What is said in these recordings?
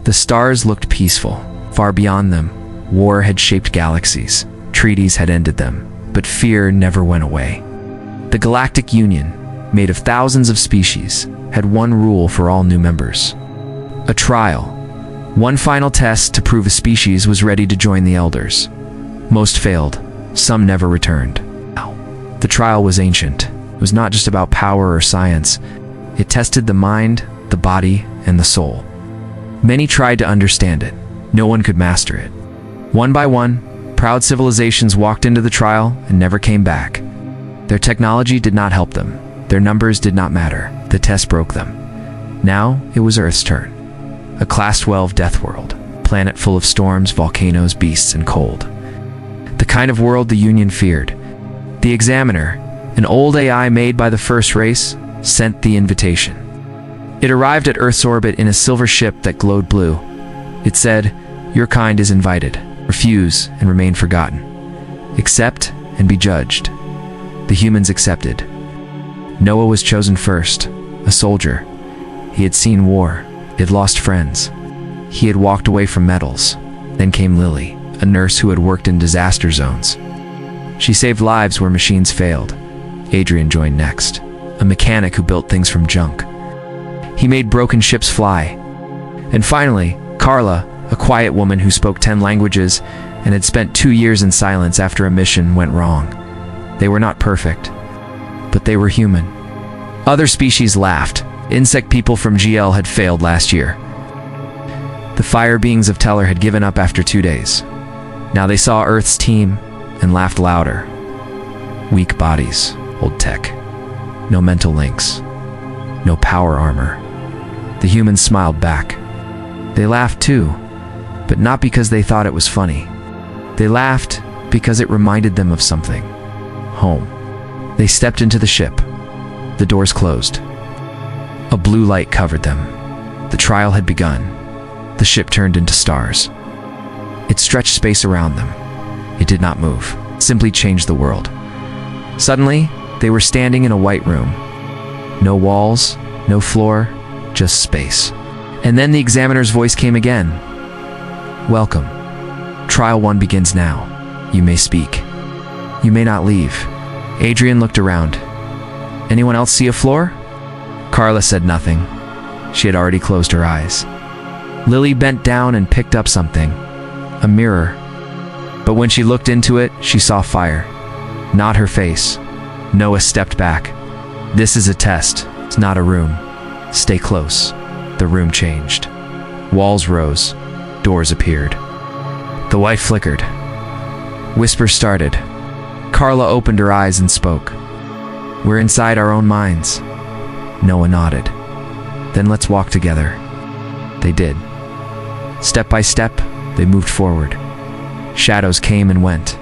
The stars looked peaceful. Far beyond them, war had shaped galaxies. Treaties had ended them, but fear never went away. The Galactic Union, made of thousands of species, had one rule for all new members: a trial. One final test to prove a species was ready to join the Elders. Most failed. Some never returned. The trial was ancient. It was not just about power or science. It tested the mind, the body, and the soul. Many tried to understand it. No one could master it. One by one, proud civilizations walked into the trial and never came back. Their technology did not help them. Their numbers did not matter. The test broke them. Now it was Earth's turn. A Class 12 death world, a planet full of storms, volcanoes, beasts, and cold. The kind of world the Union feared. The Examiner, an old AI made by the first race, sent the invitation. It arrived at Earth's orbit in a silver ship that glowed blue. It said, "Your kind is invited. Refuse and remain forgotten. Accept and be judged." The humans accepted. Noah was chosen first, a soldier. He had seen war. He had lost friends. He had walked away from medals. Then came Lily, a nurse who had worked in disaster zones. She saved lives where machines failed. Adrian joined next, a mechanic who built things from junk. He made broken ships fly. And finally, Carla, a quiet woman who spoke 10 languages and had spent 2 years in silence after a mission went wrong. They were not perfect, but they were human. Other species laughed. Insect people from GL had failed last year. The fire beings of Teller had given up after 2 days. Now they saw Earth's team and laughed louder. Weak bodies, old tech, no mental links, no power armor. The humans smiled back. They laughed too, but not because they thought it was funny. They laughed because it reminded them of something. Home. They stepped into the ship. The doors closed. A blue light covered them. The trial had begun. The ship turned into stars. It stretched space around them. It did not move. It simply changed the world. Suddenly, they were standing in a white room. No walls, no floor, just space. And then the examiner's voice came again. "Welcome. Trial 1 begins now. You may speak. You may not leave." Adrian looked around. "Anyone else see a floor?" Carla said nothing. She had already closed her eyes. Lily bent down and picked up something. A mirror. But when she looked into it, she saw fire. Not her face. Noah stepped back. "This is a test. It's not a room. Stay close." The room changed. Walls rose. Doors appeared. The light flickered. Whispers started. Carla opened her eyes and spoke. "We're inside our own minds." Noah nodded. "Then let's walk together." They did. Step by step, they moved forward. Shadows came and went.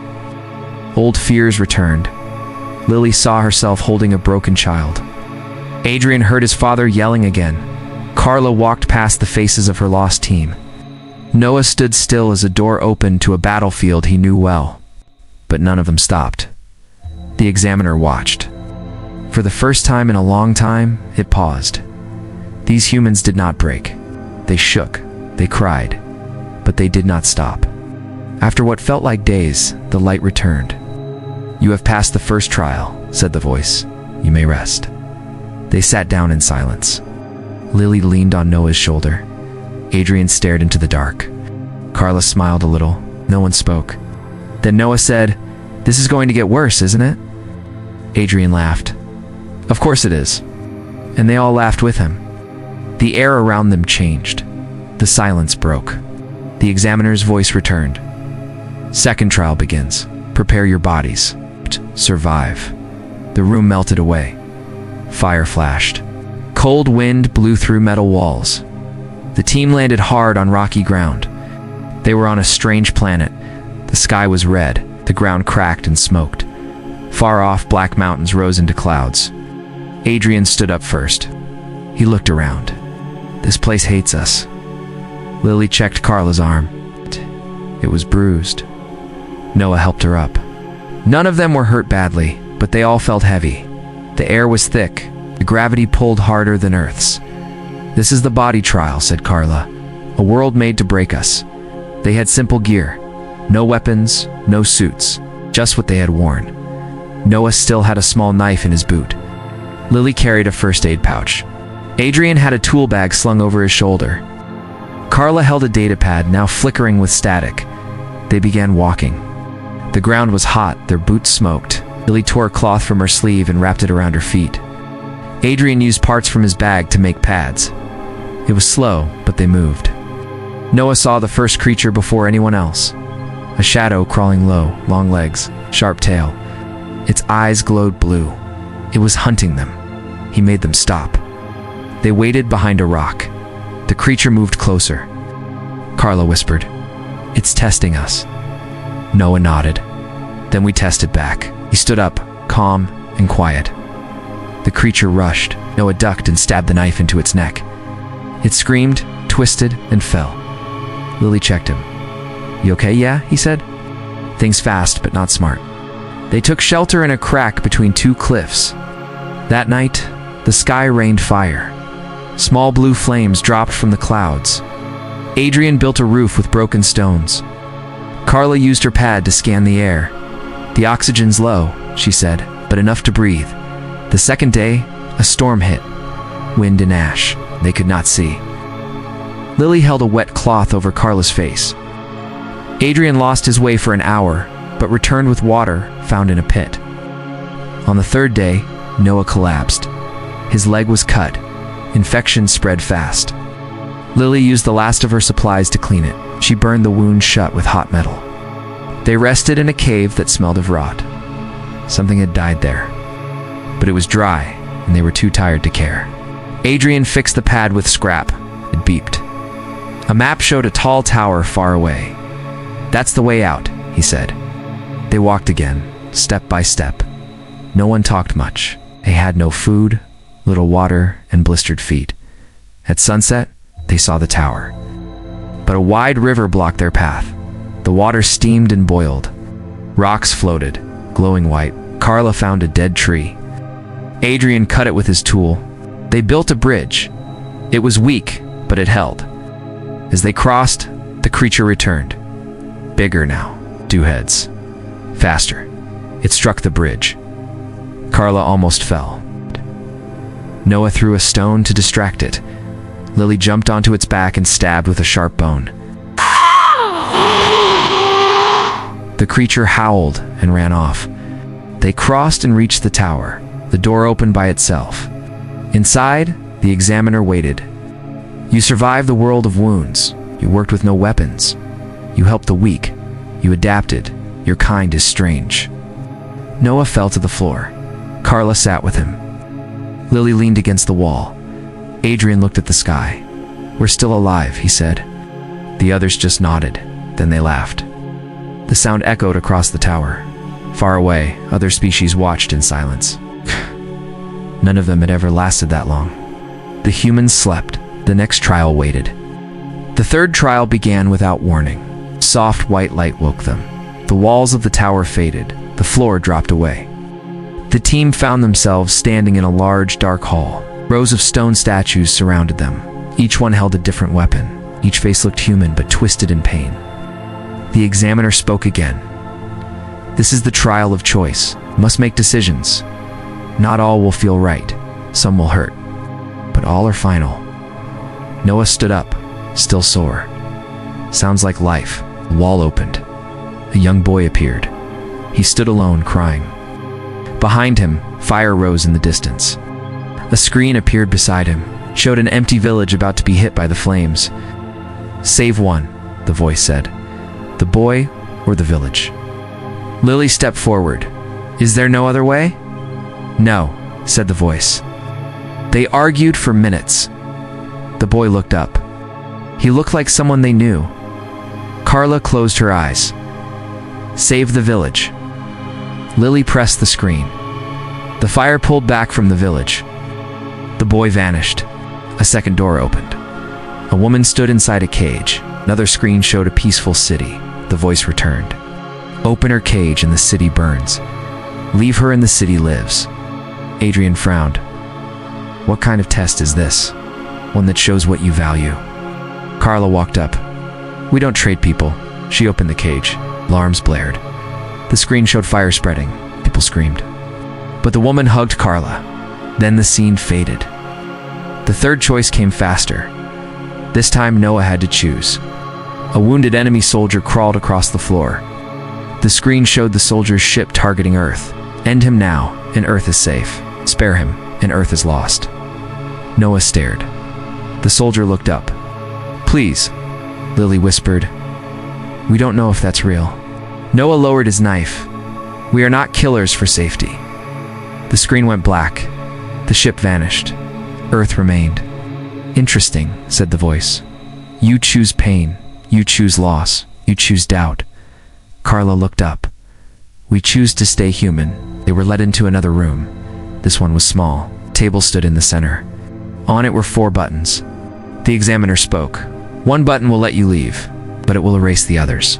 Old fears returned. Lily saw herself holding a broken child. Adrian heard his father yelling again. Carla walked past the faces of her lost team. Noah stood still as a door opened to a battlefield he knew well. But none of them stopped. The examiner watched. For the first time in a long time, it paused. These humans did not break. They shook. They cried. But they did not stop. After what felt like days, the light returned. "You have passed the first trial," said the voice. "You may rest." They sat down in silence. Lily leaned on Noah's shoulder. Adrian stared into the dark. Carla smiled a little. No one spoke. Then Noah said, "This is going to get worse, isn't it?" Adrian laughed. "Of course it is." And they all laughed with him. The air around them changed. The silence broke. The examiner's voice returned. "Second trial begins. Prepare your bodies. Survive." The room melted away. Fire flashed. Cold wind blew through metal walls. The team landed hard on rocky ground. They were on a strange planet. The sky was red. The ground cracked and smoked. Far off, black mountains rose into clouds. Adrian stood up first. He looked around. "This place hates us." Lily checked Carla's arm. It was bruised. Noah helped her up. None of them were hurt badly, but they all felt heavy. The air was thick. The gravity pulled harder than Earth's. "This is the body trial," said Carla. A world made to break us. They had simple gear. No weapons, no suits, just what they had worn. Noah still had a small knife in his boot. Lily carried a first aid pouch. Adrian had a tool bag slung over his shoulder. Carla held a data pad, now flickering with static. They began walking. The ground was hot, their boots smoked. Lily tore a cloth from her sleeve and wrapped it around her feet. Adrian used parts from his bag to make pads. It was slow, but they moved. Noah saw the first creature before anyone else. A shadow crawling low, long legs, sharp tail. Its eyes glowed blue. It was hunting them. He made them stop. They waited behind a rock. The creature moved closer. Carla whispered, "It's testing us." Noah nodded. Then we tested back. He stood up, calm and quiet. The creature rushed. Noah ducked and stabbed the knife into its neck. It screamed, twisted, and fell. Lily checked him. "You okay?" "Yeah," he said. "Things fast, but not smart." They took shelter in a crack between two cliffs. That night, the sky rained fire. Small blue flames dropped from the clouds. Adrian built a roof with broken stones. Carla used her pad to scan the air. "The oxygen's low," she said, "but enough to breathe." The second day, a storm hit. Wind and ash. They could not see. Lily held a wet cloth over Carla's face. Adrian lost his way for an hour, but returned with water found in a pit. On the third day, Noah collapsed. His leg was cut. Infection spread fast. Lily used the last of her supplies to clean it. She burned the wound shut with hot metal. They rested in a cave that smelled of rot. Something had died there. But it was dry, and they were too tired to care. Adrian fixed the pad with scrap. It beeped. A map showed a tall tower far away. "That's the way out," he said. They walked again, step by step. No one talked much. They had no food, little water, and blistered feet. At sunset, they saw the tower. But a wide river blocked their path. The water steamed and boiled. Rocks floated, glowing white. Carla found a dead tree. Adrian cut it with his tool. They built a bridge. It was weak, but it held. As they crossed, the creature returned. Bigger now, 2 heads. Faster. It struck the bridge. Carla almost fell. Noah threw a stone to distract it. Lily jumped onto its back and stabbed with a sharp bone. The creature howled and ran off. They crossed and reached the tower. The door opened by itself. Inside, the examiner waited. "You survived the world of wounds. You worked with no weapons. You helped the weak. You adapted. Your kind is strange." Noah fell to the floor. Carla sat with him. Lily leaned against the wall. Adrian looked at the sky. "We're still alive," he said. The others just nodded. Then they laughed. The sound echoed across the tower. Far away, other species watched in silence. None of them had ever lasted that long. The humans slept. The next trial waited. The third trial began without warning. Soft white light woke them. The walls of the tower faded. The floor dropped away. The team found themselves standing in a large, dark hall. Rows of stone statues surrounded them. Each one held a different weapon. Each face looked human, but twisted in pain. The examiner spoke again. "This is the trial of choice. You must make decisions. Not all will feel right. Some will hurt. But all are final." Noah stood up, still sore. "Sounds like life." The wall opened. A young boy appeared. He stood alone, crying. Behind him, fire rose in the distance. A screen appeared beside him, showed an empty village about to be hit by the flames. "Save one," the voice said. "The boy or the village?" Lily stepped forward. "Is there no other way?" "No," said the voice. They argued for minutes. The boy looked up. He looked like someone they knew. Carla closed her eyes. "Save the village." Lily pressed the screen. The fire pulled back from the village. The boy vanished. A second door opened. A woman stood inside a cage. Another screen showed a peaceful city. The voice returned. "Open her cage and the city burns. Leave her and the city lives." Adrian frowned. "What kind of test is this? One that shows what you value?" Carla walked up. "We don't trade people." She opened the cage. Alarms blared. The screen showed fire spreading. People screamed. But the woman hugged Carla. Then the scene faded. The third choice came faster. This time Noah had to choose. A wounded enemy soldier crawled across the floor. The screen showed the soldier's ship targeting Earth. End him now, and Earth is safe. Spare him, and Earth is lost. Noah stared. The soldier looked up. "Please," Lily whispered. "We don't know if that's real." Noah lowered his knife. "We are not killers for safety." The screen went black. The ship vanished. Earth remained. "Interesting," said the voice. "You choose pain. You choose loss. You choose doubt." Carla looked up. "We choose to stay human." They were led into another room. This one was small. A table stood in the center. On it were 4 buttons. The examiner spoke. "One button will let you leave, but it will erase the others.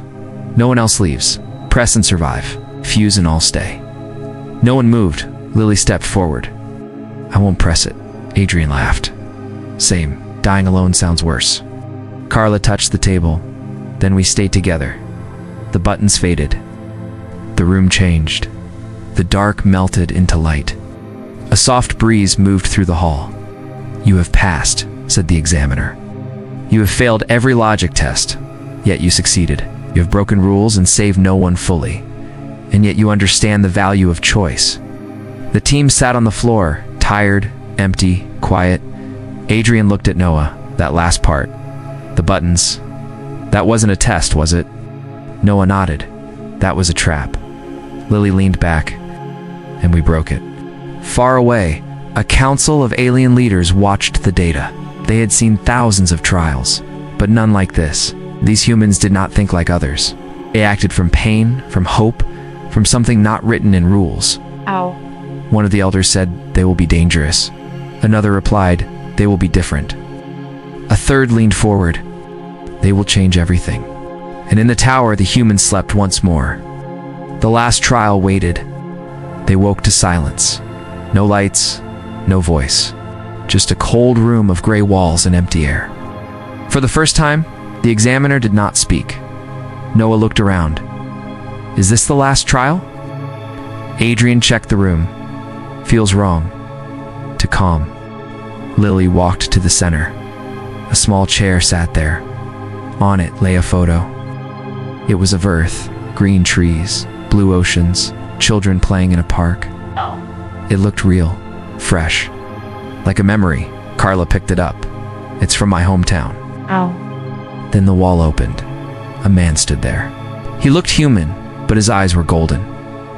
No one else leaves. Press and survive. Fuse and all stay." No one moved. Lily stepped forward. "I won't press it." Adrian laughed. "Same. Dying alone sounds worse." Carla touched the table. Then we stayed together. The buttons faded. The room changed. The dark melted into light. A soft breeze moved through the hall. "You have passed," said the examiner. "You have failed every logic test, yet you succeeded. You have broken rules and saved no one fully, and yet you understand the value of choice." The team sat on the floor, tired, empty, quiet. Adrian looked at Noah. "That last part. The buttons. That wasn't a test, was it?" Noah nodded. "That was a trap." Lily leaned back, and we broke it. Far away, a council of alien leaders watched the data. They had seen thousands of trials, but none like this. These humans did not think like others. They acted from pain, from hope, from something not written in rules. Ow. One of the elders said, "They will be dangerous." Another replied, "They will be different." A third leaned forward, "They will change everything." And in the tower, the humans slept once more. The last trial waited. They woke to silence. No lights, no voice. Just a cold room of gray walls and empty air. For the first time, the examiner did not speak. Noah looked around. "Is this the last trial?" Adrian checked the room. "Feels wrong." To calm. Lily walked to the center. A small chair sat there. On it lay a photo. It was of Earth, green trees, blue oceans, children playing in a park. It looked real, fresh. Like a memory. Carla picked it up. "It's from my hometown." Ow. Then the wall opened. A man stood there. He looked human, but his eyes were golden.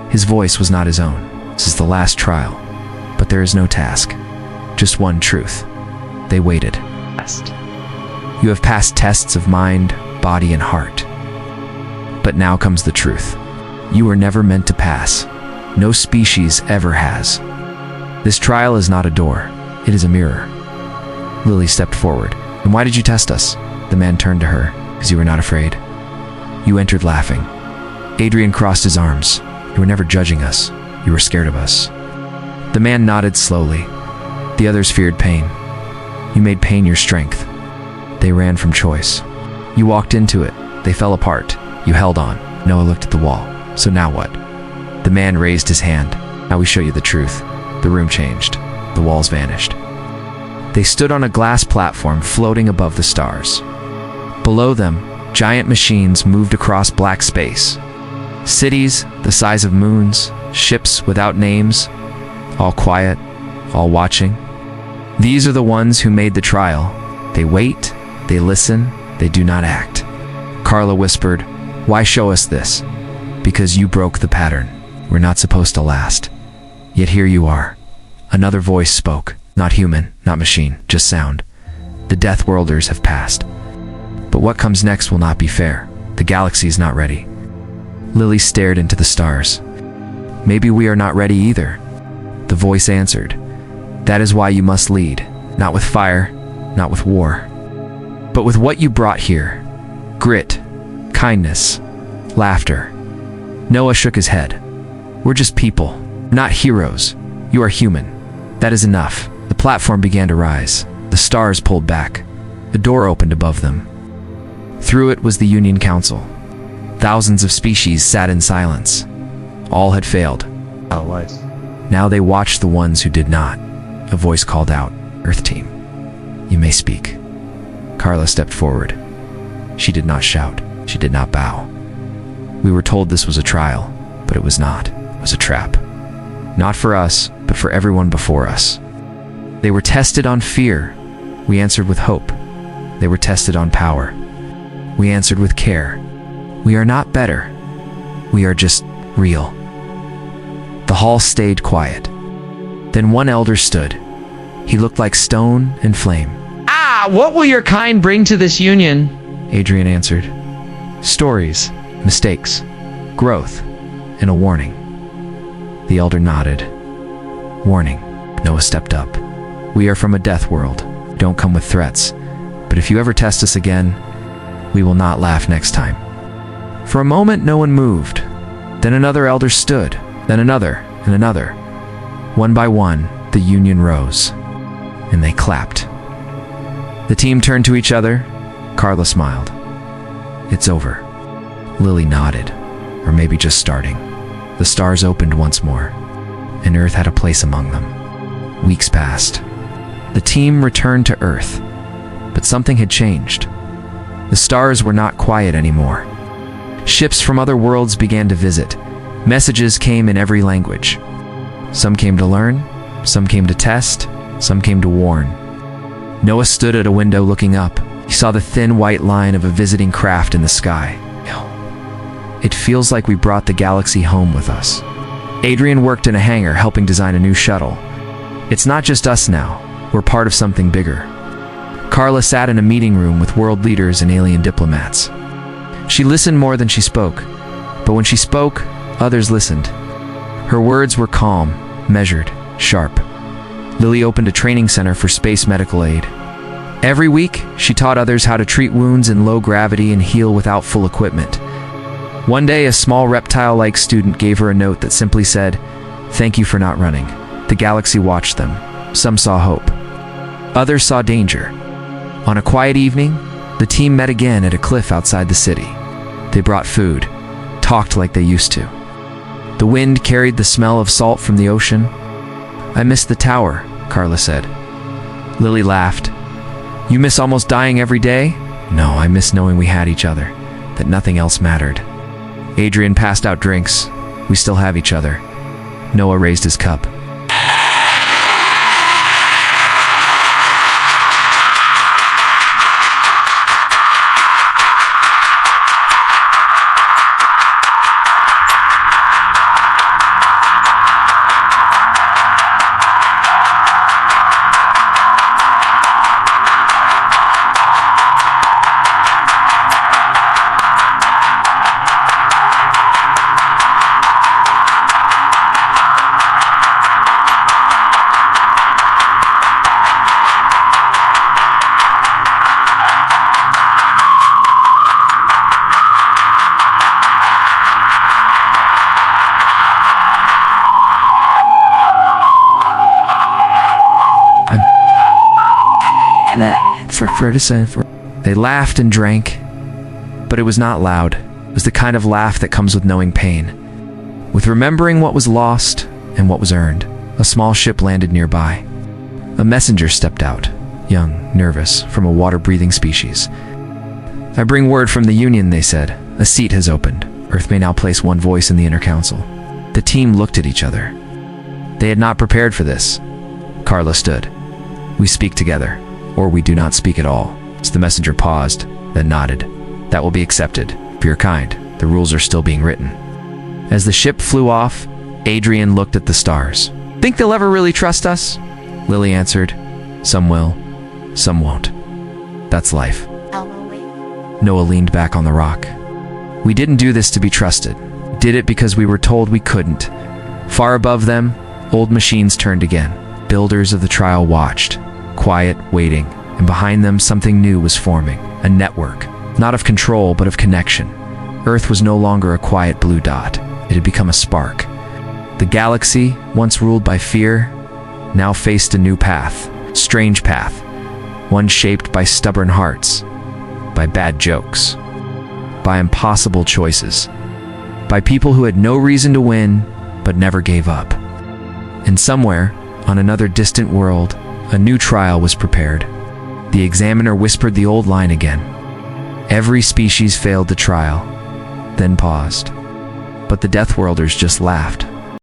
His voice was not his own. "This is the last trial, but there is no task. Just one truth." They waited. "You have passed tests of mind, body, and heart. But now comes the truth. You were never meant to pass. No species ever has. This trial is not a door. It is a mirror." Lily stepped forward. "And why did you test us?" The man turned to her. "Because you were not afraid. You entered laughing." Adrian crossed his arms. "You were never judging us. You were scared of us." The man nodded slowly. "The others feared pain. You made pain your strength. They ran from choice. You walked into it. They fell apart. You held on." Noah looked at the wall. "So now what?" The man raised his hand. "Now we show you the truth." The room changed. The walls vanished. They stood on a glass platform floating above the stars. Below them, giant machines moved across black space. Cities the size of moons, ships without names, all quiet, all watching. These are the ones who made the trial. They wait, they listen, they do not act. Carla whispered, "Why show us this?" "Because you broke the pattern. We're not supposed to last. Yet here you are." Another voice spoke. Not human, not machine, just sound. "The Deathworlders have passed. But what comes next will not be fair. The galaxy is not ready." Lily stared into the stars. "Maybe we are not ready either." The voice answered, "That is why you must lead. Not with fire, not with war, but with what you brought here. Grit, kindness, laughter." Noah shook his head. "We're just people, not heroes. You are human. That is enough." The platform began to rise. The stars pulled back. A door opened above them. Through it was the Union Council. Thousands of species sat in silence. All had failed. Oh, wise. Now they watched the ones who did not. A voice called out, "Earth Team, you may speak." Carla stepped forward. She did not shout. She did not bow. We were told this was a trial, but it was not. It was a trap. Not for us, but for everyone before us. They were tested on fear. We answered with hope. They were tested on power. We answered with care. We are not better. We are just real. The hall stayed quiet. Then one elder stood. He looked like stone and flame. "Ah, what will your kind bring to this union?" Adrian answered. "Stories, mistakes, growth, and a warning." The elder nodded. "Warning." Noah stepped up. "We are from a death world. Don't come with threats. But if you ever test us again, we will not laugh next time." For a moment, no one moved. Then another elder stood. Then another, and another. One by one, the union rose. And they clapped. The team turned to each other. Carla smiled. "It's over." Lily nodded. Or maybe just starting. The stars opened once more, and Earth had a place among them. Weeks passed. The team returned to Earth, but something had changed. The stars were not quiet anymore. Ships from other worlds began to visit. Messages came in every language. Some came to learn, some came to test, some came to warn. Noah stood at a window looking up. He saw the thin white line of a visiting craft in the sky. It feels like we brought the galaxy home with us. Adrian worked in a hangar helping design a new shuttle. It's not just us now. We're part of something bigger. Carla sat in a meeting room with world leaders and alien diplomats. She listened more than she spoke, but when she spoke, others listened. Her words were calm, measured, sharp. Lily opened a training center for space medical aid. Every week, she taught others how to treat wounds in low gravity and heal without full equipment. One day, a small reptile-like student gave her a note that simply said, "Thank you for not running." The galaxy watched them. Some saw hope. Others saw danger. On a quiet evening, the team met again at a cliff outside the city. They brought food, talked like they used to. The wind carried the smell of salt from the ocean. "I miss the tower," Carla said. Lily laughed. "You miss almost dying every day?" "No, I miss knowing we had each other, that nothing else mattered." Adrian passed out drinks. "We still have each other." Noah raised his cup. They laughed and drank, but it was not loud. It was the kind of laugh that comes with knowing pain, with remembering what was lost and what was earned. A small ship landed nearby. A messenger stepped out, young, nervous, from a water-breathing species. "I bring word from the Union," they said. "A seat has opened. Earth may now place one voice in the Inner Council." The team looked at each other. They had not prepared for this. Carla stood. "We speak together, or we do not speak at all." So the messenger paused, then nodded. "That will be accepted. For your kind, the rules are still being written." As the ship flew off, Adrian looked at the stars. "Think they'll ever really trust us?" Lily answered, "Some will, some won't. That's life." Noah leaned back on the rock. "We didn't do this to be trusted. We did it because we were told we couldn't." Far above them, old machines turned again. Builders of the trial watched, quiet, waiting, and behind them something new was forming, a network, not of control but of connection. Earth was no longer a quiet blue dot. It had become a spark. The galaxy, once ruled by fear, now faced a new path, strange path, one shaped by stubborn hearts, by bad jokes, by impossible choices, by people who had no reason to win but never gave up. And somewhere, on another distant world, a new trial was prepared. The examiner whispered the old line again. Every species failed the trial, then paused. But the Deathworlders just laughed.